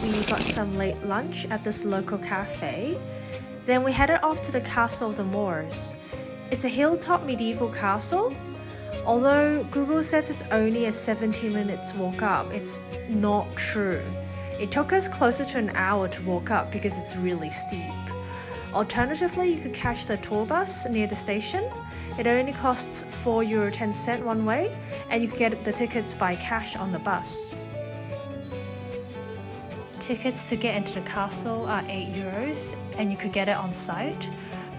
we got some late lunch at this local cafe. Then we headed off to the Castle of the Moors. It's a hilltop medieval castle. Although Google says it's only a 17 minutes walk up, it's not true. It took us closer to an hour to walk up because it's really steep. Alternatively, you could catch the tour bus near the station. It only costs €4.10 one way, and you could get the tickets by cash on the bus. Tickets to get into the castle are €8, and you could get it on site,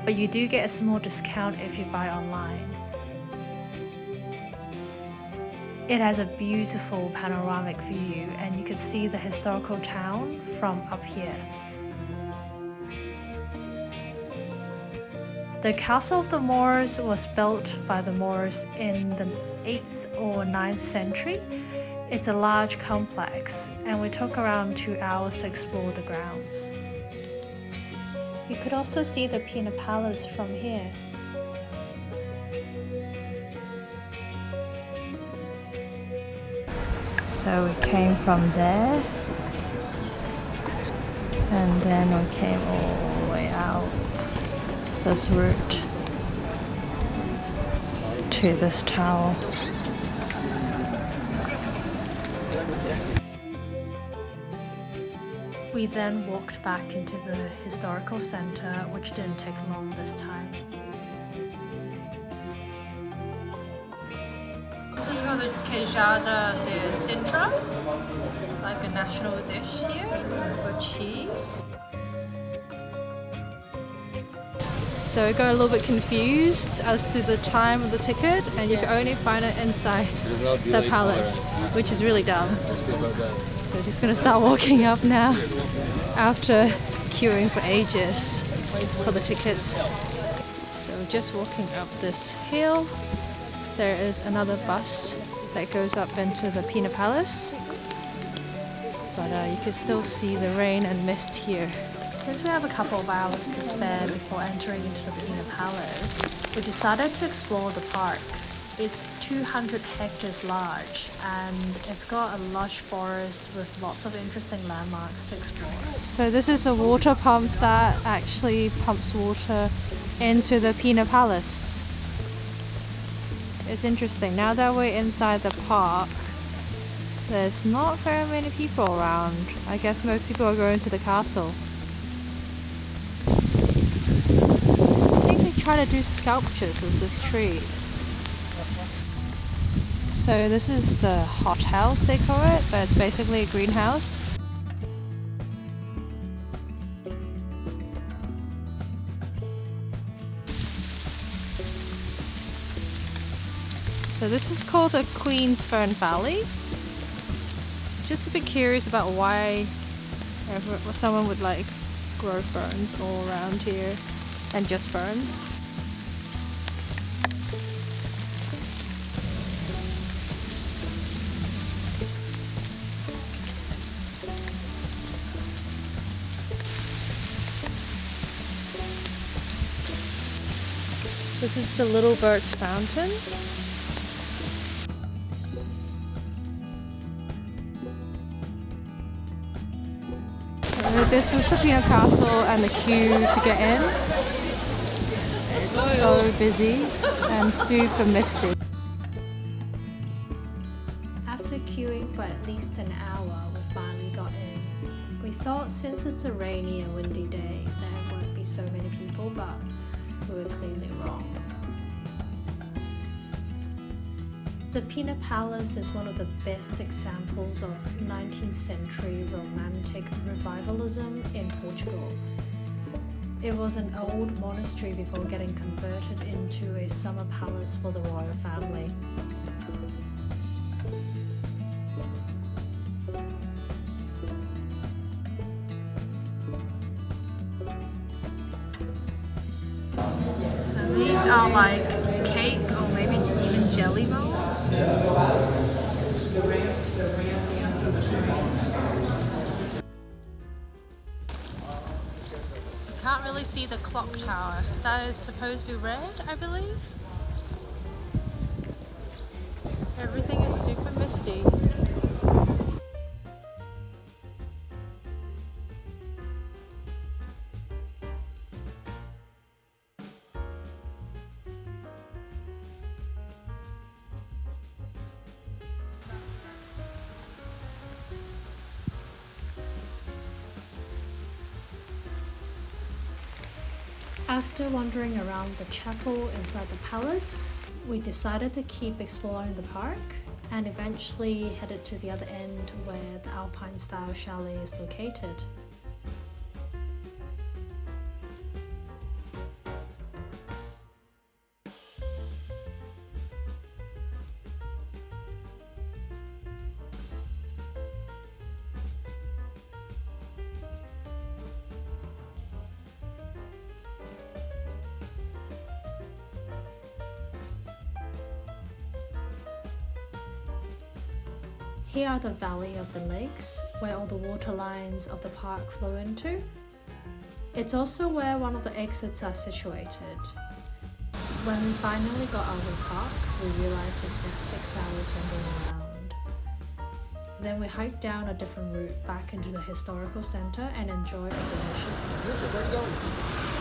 but you do get a small discount if you buy online. It has a beautiful panoramic view, and you can see the historical town from up here. The Castle of the Moors was built by the Moors in the 8th or 9th century. It's a large complex, and we took around 2 hours to explore the grounds. You could also see the Pena Palace from here. So we came from there, and then we came all the way out this route to this tower. We then walked back into the historical center, which didn't take long this time. This is called the queijada de Sintra, like a national dish here, with cheese. So we got a little bit confused as to the time of the ticket, and you can only find it inside the palace, which is really dumb. So we're just gonna start walking up now after queuing for ages for the tickets. So we're just walking up this hill. There is another bus that goes up into the Pena Palace, but you can still see the rain and mist here. Since we have a couple of hours to spare before entering into the Pena Palace, we decided to explore the park. It's 200 hectares large, and it's got a lush forest with lots of interesting landmarks to explore. So this is a water pump that actually pumps water into the Pena Palace. It's interesting. Now that we're inside the park, there's not very many people around. I guess most people are going to the castle. I think they try to do sculptures with this tree. So this is the hothouse, they call it, but it's basically a greenhouse. So this is called the Queen's Fern Valley. Just a bit curious about why someone would like grow ferns all around here, and just ferns. This is the Little Bird's Fountain. So this is the Pena Castle and the queue to get in. It's so busy and super misty. After queuing for at least an hour, we finally got in. We thought since it's a rainy and windy day, there won't be so many people, but we were clearly wrong. The Pena Palace is one of the best examples of 19th century romantic revivalism in Portugal. It was an old monastery before getting converted into a summer palace for the royal family. So these are like cake or maybe even jelly rolls. Can't really see the clock tower. That is supposed to be red, I believe. Everything is super misty. After wandering around the chapel inside the palace, we decided to keep exploring the park and eventually headed to the other end where the Alpine-style chalet is located. Here are the Valley of the Lakes, where all the water lines of the park flow into. It's also where one of the exits are situated. When we finally got out of the park, we realized we spent 6 hours wandering around. Then we hiked down a different route back into the historical center and enjoyed a delicious meal.